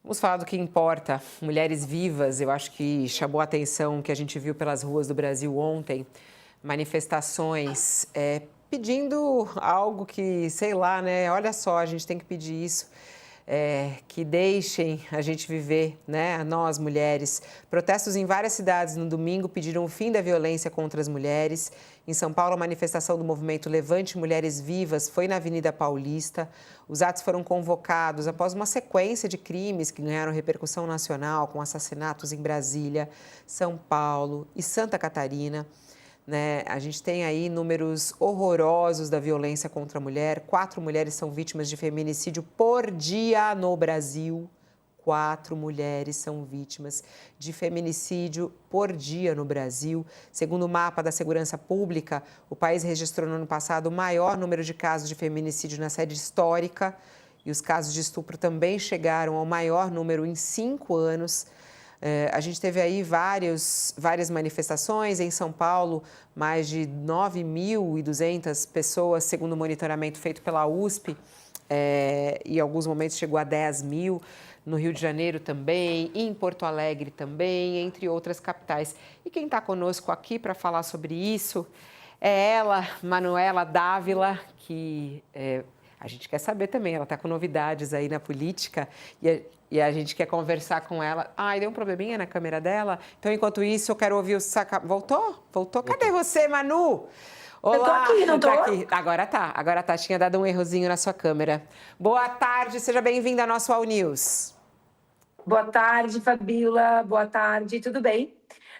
Vamos falar do que importa. Mulheres vivas, eu acho que chamou a atenção que a gente viu pelas ruas do Brasil ontem, manifestações pedindo algo que, sei lá, né? Olha só, a gente tem que pedir isso, que deixem a gente viver, né? Nós, mulheres. Protestos em várias cidades no domingo pediram o fim da violência contra as mulheres. Em São Paulo, a manifestação do movimento Levante Mulheres Vivas foi na Avenida Paulista. Os atos foram convocados após uma sequência de crimes que ganharam repercussão nacional, com assassinatos em Brasília, São Paulo e Santa Catarina. Né? A gente tem aí números horrorosos da violência contra a mulher. 4 mulheres são vítimas de feminicídio por dia no Brasil. 4 mulheres são vítimas de feminicídio por dia no Brasil. Segundo o mapa da Segurança Pública, o país registrou no ano passado o maior número de casos de feminicídio na série histórica. E os casos de estupro também chegaram ao maior número em 5 anos. A gente teve aí várias manifestações em São Paulo, mais de 9.200 pessoas, segundo o monitoramento feito pela USP, e em alguns momentos chegou a 10 mil, no Rio de Janeiro também, em Porto Alegre também, entre outras capitais. E quem está conosco aqui para falar sobre isso é ela, Manuela Dávila, que a gente quer saber também, ela está com novidades aí na política e a gente quer conversar com ela. Ai, deu um probleminha na câmera dela? Então, enquanto isso, eu quero ouvir o Saca... Voltou? Voltou? Cadê você, Manu? Olá. Eu tô aqui, não tô? Tá aqui. Agora tá. Tinha dado um errozinho na sua câmera. Boa tarde, seja bem-vinda ao nosso All News. Boa tarde, Fabíola. Boa tarde, tudo bem?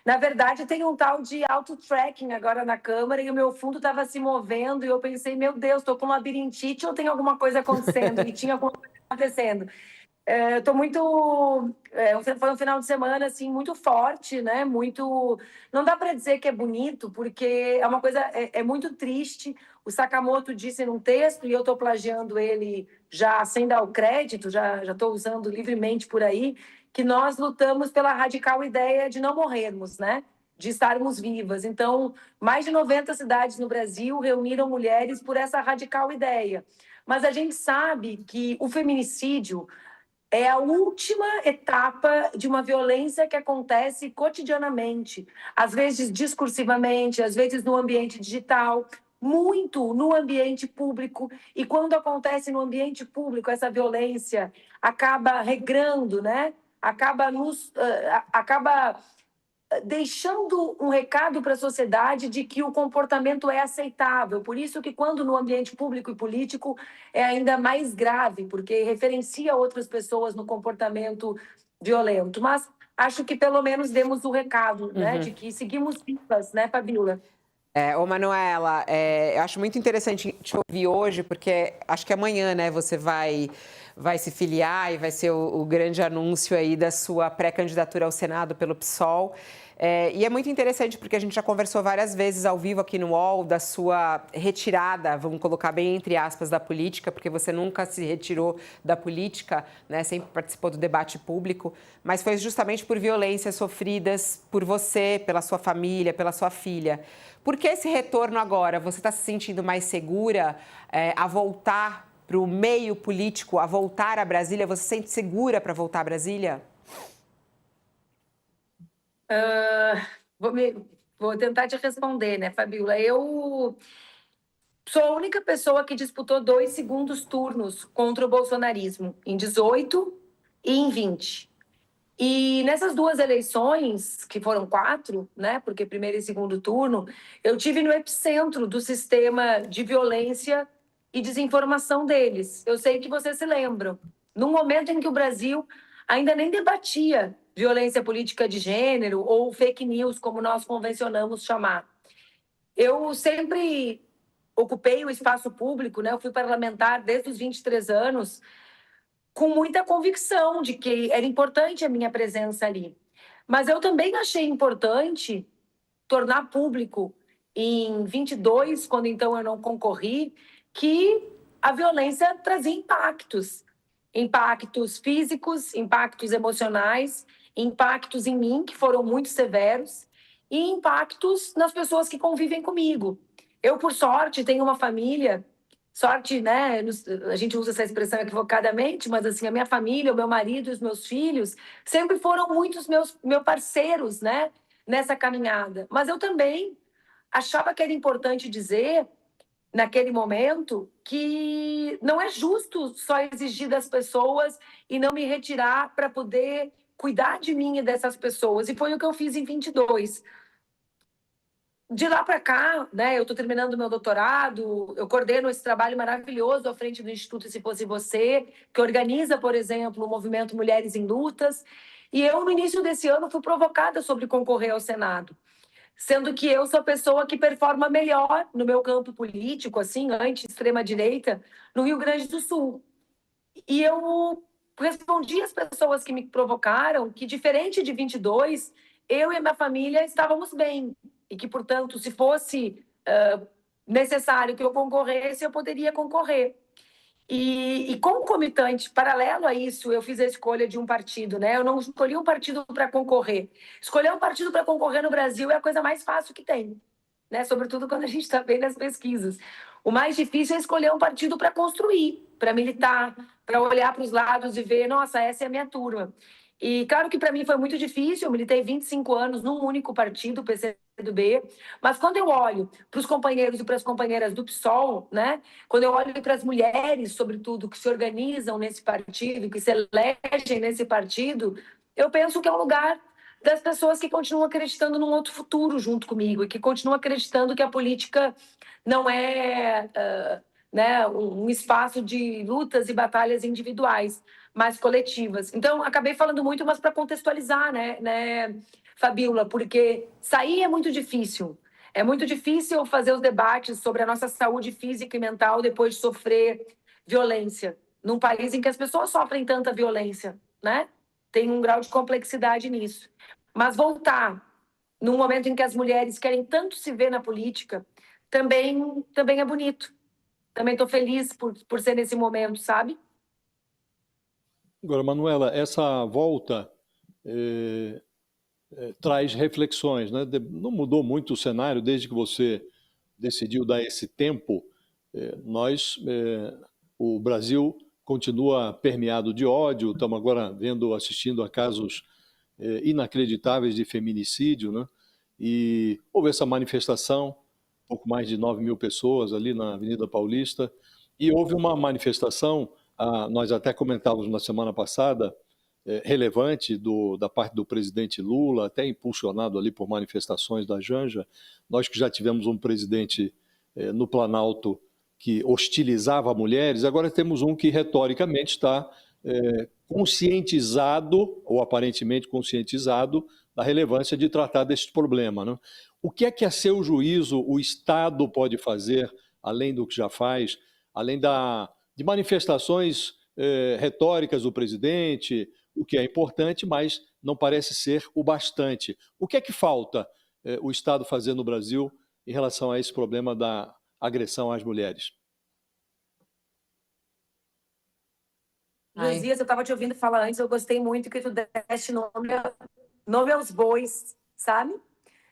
Na verdade, tem um tal de auto-tracking agora na câmera e o meu fundo estava se movendo e eu pensei, meu Deus, estou com labirintite ou tem alguma coisa acontecendo? E tinha alguma coisa acontecendo. Estou muito... foi um final de semana, assim, muito forte, né? Muito... Não dá para dizer que é bonito, porque é uma coisa... É muito triste. O Sakamoto disse num texto, e eu estou plagiando ele já sem dar o crédito, já estou usando livremente por aí, que nós lutamos pela radical ideia de não morrermos, né? De estarmos vivas. Então, mais de 90 cidades no Brasil reuniram mulheres por essa radical ideia. Mas a gente sabe que o feminicídio é a última etapa de uma violência que acontece cotidianamente, às vezes discursivamente, às vezes no ambiente digital, muito no ambiente público. E quando acontece no ambiente público, essa violência acaba regrando, né? Acaba deixando um recado para a sociedade de que o comportamento é aceitável. Por isso que quando no ambiente público e político é ainda mais grave, porque referencia outras pessoas no comportamento violento. Mas acho que pelo menos demos o recado, né, de que seguimos vivas, né, Fabíola? Ô Manuela, eu acho muito interessante te ouvir hoje, porque acho que amanhã, né, você vai se filiar e vai ser o grande anúncio aí da sua pré-candidatura ao Senado pelo PSOL. E é muito interessante porque a gente já conversou várias vezes ao vivo aqui no UOL da sua retirada, vamos colocar bem entre aspas, da política, porque você nunca se retirou da política, né? Sempre participou do debate público, mas foi justamente por violências sofridas por você, pela sua família, pela sua filha. Por que esse retorno agora? Você está se sentindo mais segura a voltar para o meio político, a voltar a Brasília? Você se sente segura para voltar a Brasília? Vou tentar te responder, né, Fabíola? Eu sou a única pessoa que disputou 2 segundos turnos contra o bolsonarismo, em 18 e em 20. E nessas 2 eleições, que foram 4, né, porque primeiro e segundo turno, eu tive no epicentro do sistema de violência e desinformação deles. Eu sei que vocês se lembram. Num momento em que o Brasil ainda nem debatia violência política de gênero ou fake news, como nós convencionamos chamar. Eu sempre ocupei o espaço público, né? Eu fui parlamentar desde os 23 anos, com muita convicção de que era importante a minha presença ali. Mas eu também achei importante tornar público em 22, quando então eu não concorri, que a violência trazia impactos físicos, impactos emocionais, impactos em mim, que foram muito severos, e impactos nas pessoas que convivem comigo. Eu, por sorte, tenho uma família sorte, né? A gente usa essa expressão equivocadamente, mas assim, a minha família, o meu marido e os meus filhos sempre foram muitos meus parceiros, né? Nessa caminhada. Mas eu também achava que era importante dizer, naquele momento, que não é justo só exigir das pessoas e não me retirar para poder cuidar de mim e dessas pessoas. E foi o que eu fiz em 22. De lá para cá, né, eu estou terminando meu doutorado, eu coordeno esse trabalho maravilhoso à frente do Instituto Se Fosse Você, que organiza, por exemplo, o movimento Mulheres em Lutas. E eu, no início desse ano, fui provocada sobre concorrer ao Senado, sendo que eu sou a pessoa que performa melhor no meu campo político, assim, anti-extrema-direita, no Rio Grande do Sul. E eu respondi às pessoas que me provocaram que, diferente de 22, eu e a minha família estávamos bem. E que, portanto, se fosse necessário que eu concorresse, eu poderia concorrer. E concomitante, paralelo a isso, eu fiz a escolha de um partido, né? Eu não escolhi um partido para concorrer. Escolher um partido para concorrer no Brasil é a coisa mais fácil que tem, né? Sobretudo quando a gente está bem nas pesquisas. O mais difícil é escolher um partido para construir, para militar, para olhar para os lados e ver, nossa, essa é a minha turma. E claro que para mim foi muito difícil, eu militei 25 anos num único partido, o PCdoB, mas quando eu olho para os companheiros e para as companheiras do PSOL, né? Quando eu olho para as mulheres, sobretudo, que se organizam nesse partido, que se elegem nesse partido, eu penso que é um lugar das pessoas que continuam acreditando num outro futuro junto comigo e que continuam acreditando que a política não é né, um espaço de lutas e batalhas individuais, mas coletivas. Então, acabei falando muito, mas para contextualizar, né, Fabíola, porque sair é muito difícil. É muito difícil fazer os debates sobre a nossa saúde física e mental depois de sofrer violência, num país em que as pessoas sofrem tanta violência, né? Tem um grau de complexidade nisso. Mas voltar num momento em que as mulheres querem tanto se ver na política, também é bonito. Também estou feliz por ser nesse momento, sabe? Agora, Manuela, essa volta traz reflexões, né? Não mudou muito o cenário desde que você decidiu dar esse tempo. O Brasil continua permeado de ódio, estamos agora assistindo a casos inacreditáveis de feminicídio, né? E houve essa manifestação, pouco mais de 9 mil pessoas ali na Avenida Paulista, e houve uma manifestação, nós até comentávamos na semana passada, relevante da parte do presidente Lula, até impulsionado ali por manifestações da Janja. Nós que já tivemos um presidente no Planalto que hostilizava mulheres, agora temos um que retoricamente está conscientizado, ou aparentemente conscientizado, da relevância de tratar desse problema, né? O que é que, a seu juízo, o Estado pode fazer, além do que já faz, além de manifestações retóricas do presidente, o que é importante, mas não parece ser o bastante. O que é que falta o Estado fazer no Brasil em relação a esse problema da agressão às mulheres? Josias, eu estava te ouvindo falar antes, eu gostei muito que tu deste nome aos bois, sabe?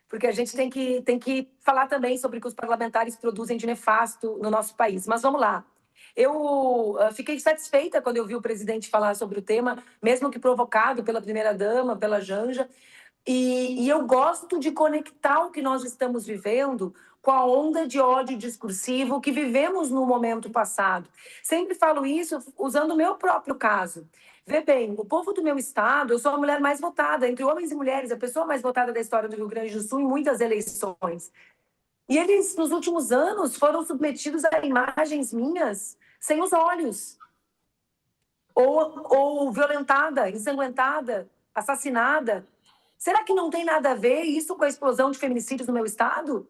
Porque a gente tem que falar também sobre o que os parlamentares produzem de nefasto no nosso país. Mas vamos lá. Eu fiquei satisfeita quando eu vi o presidente falar sobre o tema, mesmo que provocado pela primeira-dama, pela Janja. E eu gosto de conectar o que nós estamos vivendo com a onda de ódio discursivo que vivemos no momento passado. Sempre falo isso usando o meu próprio caso. Vê bem, o povo do meu estado, eu sou a mulher mais votada, entre homens e mulheres, a pessoa mais votada da história do Rio Grande do Sul em muitas eleições. E eles, nos últimos anos, foram submetidos a imagens minhas sem os olhos. Ou violentada, ensanguentada, assassinada. Será que não tem nada a ver isso com a explosão de feminicídios no meu estado?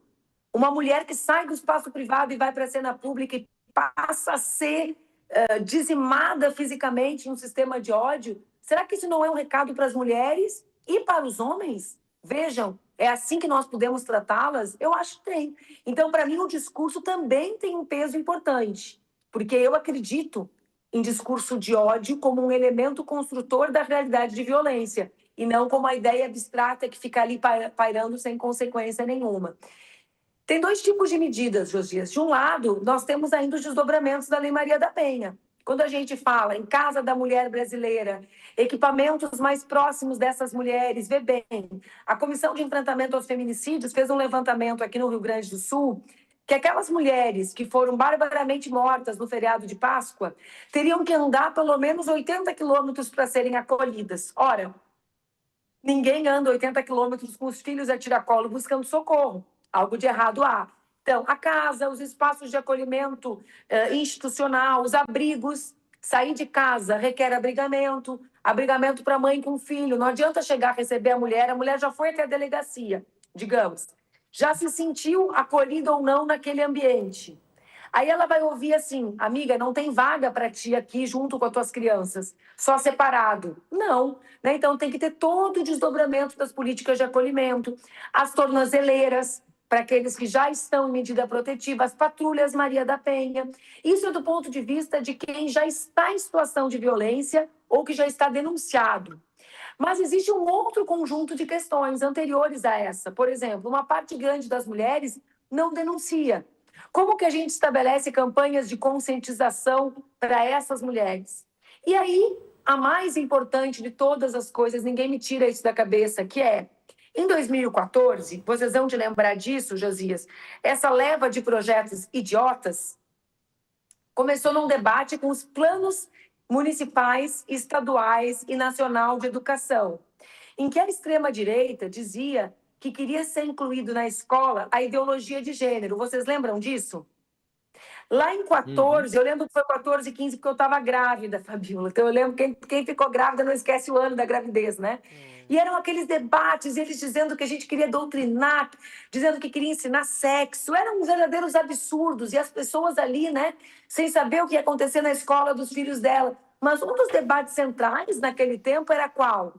Uma mulher que sai do espaço privado e vai para a cena pública e passa a ser dizimada fisicamente em um sistema de ódio. Será que isso não é um recado para as mulheres e para os homens? Vejam, é assim que nós podemos tratá-las? Eu acho que tem. Então, para mim, o discurso também tem um peso importante, porque eu acredito em discurso de ódio como um elemento construtor da realidade de violência, e não como uma ideia abstrata que fica ali pairando sem consequência nenhuma. Tem dois tipos de medidas, Josias. De um lado, nós temos ainda os desdobramentos da Lei Maria da Penha. Quando a gente fala em Casa da Mulher Brasileira, equipamentos mais próximos dessas mulheres, vê bem, a Comissão de Enfrentamento aos Feminicídios fez um levantamento aqui no Rio Grande do Sul, que aquelas mulheres que foram barbaramente mortas no feriado de Páscoa teriam que andar pelo menos 80 quilômetros para serem acolhidas. Ora, ninguém anda 80 quilômetros com os filhos a tiracolo buscando socorro. Algo de errado há. Então, a casa, os espaços de acolhimento institucional, os abrigos. Sair de casa requer abrigamento para a mãe com filho. Não adianta chegar a receber a mulher já foi até a delegacia, digamos. Já se sentiu acolhida ou não naquele ambiente. Aí ela vai ouvir assim, amiga, não tem vaga para ti aqui junto com as tuas crianças, só separado. Não, né? Então tem que ter todo o desdobramento das políticas de acolhimento, as tornozeleiras para aqueles que já estão em medida protetiva, as patrulhas Maria da Penha. Isso é do ponto de vista de quem já está em situação de violência ou que já está denunciado. Mas existe um outro conjunto de questões anteriores a essa. Por exemplo, uma parte grande das mulheres não denuncia. Como que a gente estabelece campanhas de conscientização para essas mulheres? E aí, a mais importante de todas as coisas, ninguém me tira isso da cabeça, que é, em 2014, vocês vão te lembrar disso, Josias, essa leva de projetos idiotas começou num debate com os planos municipais, estaduais e nacional de educação, em que a extrema-direita dizia que queria ser incluído na escola a ideologia de gênero. Vocês lembram disso? Lá em 14, eu lembro que foi 14 e 15, porque eu estava grávida, Fabíola. Então eu lembro que quem ficou grávida não esquece o ano da gravidez, né? E eram aqueles debates, eles dizendo que a gente queria doutrinar, dizendo que queria ensinar sexo. Eram verdadeiros absurdos. E as pessoas ali, né, sem saber o que ia acontecer na escola dos filhos dela. Mas um dos debates centrais naquele tempo era qual?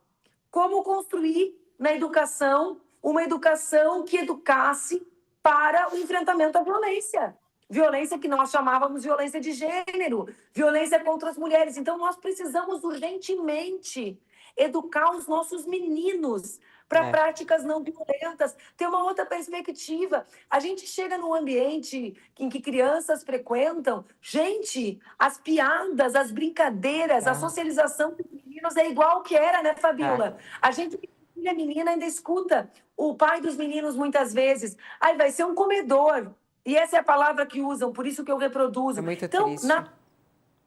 Como construir na educação uma educação que educasse para o enfrentamento à violência. Violência que nós chamávamos violência de gênero, violência contra as mulheres. Então, nós precisamos urgentemente educar os nossos meninos para práticas não violentas, ter uma outra perspectiva. A gente chega num ambiente em que crianças frequentam, gente, as piadas, as brincadeiras, a socialização dos meninos é igual que era, né, Fabíola? A gente... A menina ainda escuta o pai dos meninos muitas vezes. Aí vai ser um comedor. E essa é a palavra que usam, por isso que eu reproduzo. É muito então, triste.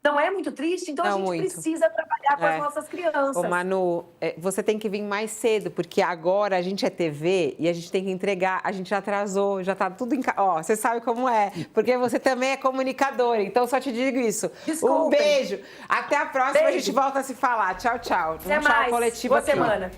Não é muito triste? Então Não, a gente muito. precisa trabalhar com as nossas crianças. Ô, Manu, você tem que vir mais cedo, porque agora a gente é TV e a gente tem que entregar. A gente já atrasou, já tá tudo em... Ó, você sabe como é, porque você também é comunicadora, então só te digo isso. Desculpem. Um beijo. Até a próxima, Beijo. a gente volta a se falar. Tchau, tchau. Até Um tchau mais. coletivo Boa aqui. semana.